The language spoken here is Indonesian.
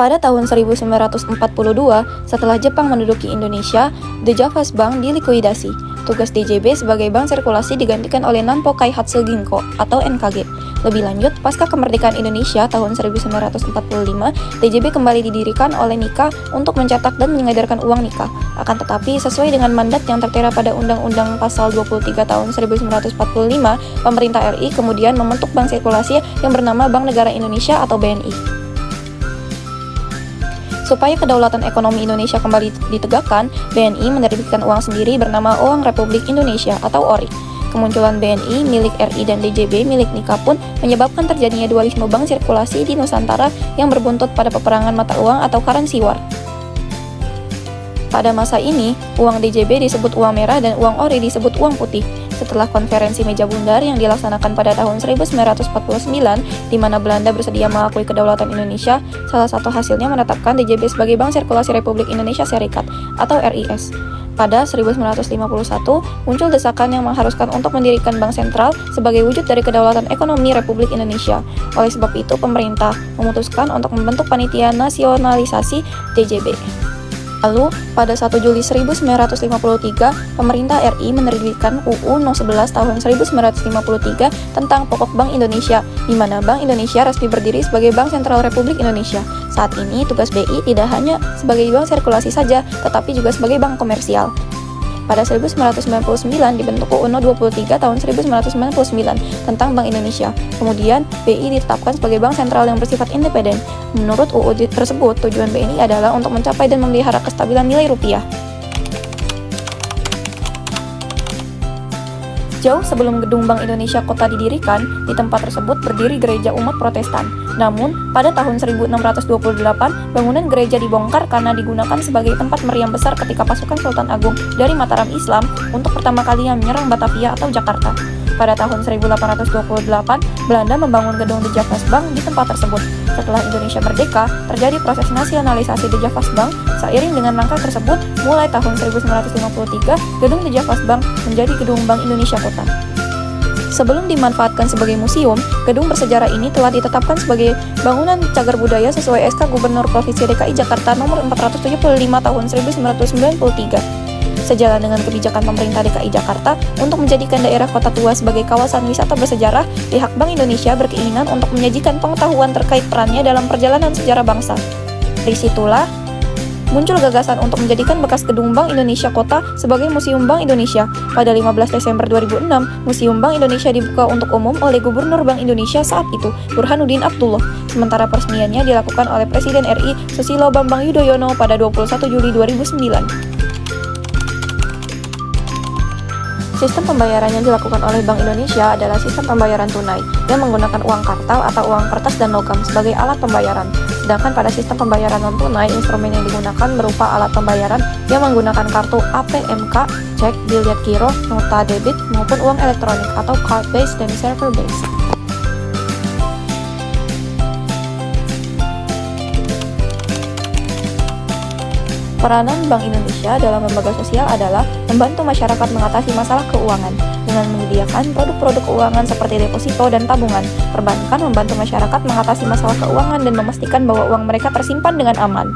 Pada tahun 1942, setelah Jepang menduduki Indonesia, The Javas Bank dilikuidasi. Tugas DJB sebagai bank sirkulasi digantikan oleh Nanpo Kaihatsu Ginko atau NKG. Lebih lanjut, pasca kemerdekaan Indonesia tahun 1945, DJB kembali didirikan oleh Nikah untuk mencetak dan mengedarkan uang Nikah. Akan tetapi, sesuai dengan mandat yang tertera pada Undang-Undang Pasal 23 tahun 1945, pemerintah RI kemudian membentuk bank sirkulasi yang bernama Bank Negara Indonesia atau BNI. Supaya kedaulatan ekonomi Indonesia kembali ditegakkan, BNI menerbitkan uang sendiri bernama Uang Republik Indonesia atau ORI. Kemunculan BNI milik RI dan DJB milik Nikah pun menyebabkan terjadinya dualisme bank sirkulasi di Nusantara yang berbuntut pada peperangan mata uang atau currency war. Pada masa ini, uang DJB disebut uang merah dan uang ORI disebut uang putih. Setelah konferensi meja bundar yang dilaksanakan pada tahun 1949, di mana Belanda bersedia mengakui kedaulatan Indonesia, salah satu hasilnya menetapkan DJB sebagai Bank Sirkulasi Republik Indonesia Serikat atau RIS. Pada 1951, muncul desakan yang mengharuskan untuk mendirikan bank sentral sebagai wujud dari kedaulatan ekonomi Republik Indonesia. Oleh sebab itu, pemerintah memutuskan untuk membentuk Panitia Nasionalisasi DJB. Lalu, pada 1 Juli 1953, pemerintah RI menerbitkan UU No. 11 tahun 1953 tentang Pokok Bank Indonesia, di mana Bank Indonesia resmi berdiri sebagai Bank Sentral Republik Indonesia. Saat ini, tugas BI tidak hanya sebagai bank sirkulasi saja, tetapi juga sebagai bank komersial. Pada 1999 dibentuk UU No. 23 tahun 1999 tentang Bank Indonesia. Kemudian, BI ditetapkan sebagai bank sentral yang bersifat independen. Menurut UU tersebut, tujuan BNI adalah untuk mencapai dan memelihara kestabilan nilai rupiah. Jauh sebelum gedung Bank Indonesia Kota didirikan, di tempat tersebut berdiri gereja umat Protestan. Namun, pada tahun 1628, bangunan gereja dibongkar karena digunakan sebagai tempat meriam besar ketika pasukan Sultan Agung dari Mataram Islam untuk pertama kalinya menyerang Batavia atau Jakarta. Pada tahun 1828, Belanda membangun gedung The Javas Bank di tempat tersebut. Setelah Indonesia merdeka, terjadi proses nasionalisasi The Javas Bank. Seiring dengan langkah tersebut, mulai tahun 1953, gedung The Javas Bank menjadi gedung Bank Indonesia Kota. Sebelum dimanfaatkan sebagai museum, gedung bersejarah ini telah ditetapkan sebagai bangunan cagar budaya sesuai SK Gubernur Provinsi DKI Jakarta nomor 475 tahun 1993. Sejalan dengan kebijakan pemerintah DKI Jakarta untuk menjadikan daerah Kota Tua sebagai kawasan wisata bersejarah, pihak Bank Indonesia berkeinginan untuk menyajikan pengetahuan terkait perannya dalam perjalanan sejarah bangsa. Dari situlah muncul gagasan untuk menjadikan bekas gedung Bank Indonesia Kota sebagai Museum Bank Indonesia. Pada 15 Desember 2006, Museum Bank Indonesia dibuka untuk umum oleh Gubernur Bank Indonesia saat itu, Burhanuddin Abdullah. Sementara peresmiannya dilakukan oleh Presiden RI Susilo Bambang Yudhoyono pada 21 Juli 2009. Sistem pembayaran yang dilakukan oleh Bank Indonesia adalah sistem pembayaran tunai yang menggunakan uang kartal atau uang kertas dan logam sebagai alat pembayaran. Sedangkan pada sistem pembayaran non-tunai, instrumen yang digunakan berupa alat pembayaran yang menggunakan kartu APMK, cek, biliar giro, nota debit, maupun uang elektronik atau card-based dan server-based. Peranan Bank Indonesia dalam lembaga sosial adalah membantu masyarakat mengatasi masalah keuangan dengan menyediakan produk-produk keuangan seperti deposito dan tabungan. Perbankan membantu masyarakat mengatasi masalah keuangan dan memastikan bahwa uang mereka tersimpan dengan aman.